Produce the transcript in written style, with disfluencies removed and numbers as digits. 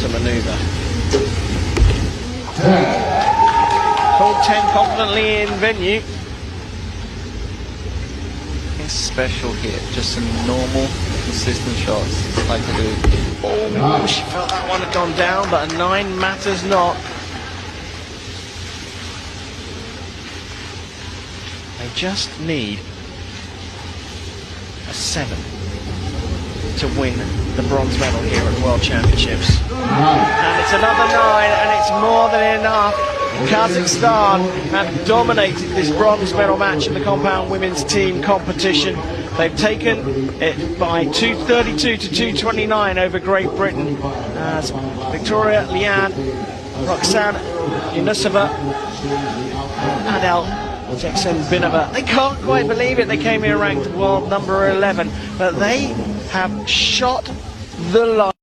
to manoeuvre. Hold 10 confidently in venue. Special hit, just some normal, consistent shots like to do. Oh, she felt that one had gone down, but a 9 matters not. They just need a 7 to win the bronze medal here at the World Championships. And it's another 9, and it's more than enough. Kazakhstan have dominated this bronze medal match in the compound women's team competition. They've taken it by 232 to 229 over Great Britain, as Victoria, Liane, Roxanne Yunusova, Adel Jackson-Binova. They can't quite believe it. They came here ranked world number 11, but they have shot the line.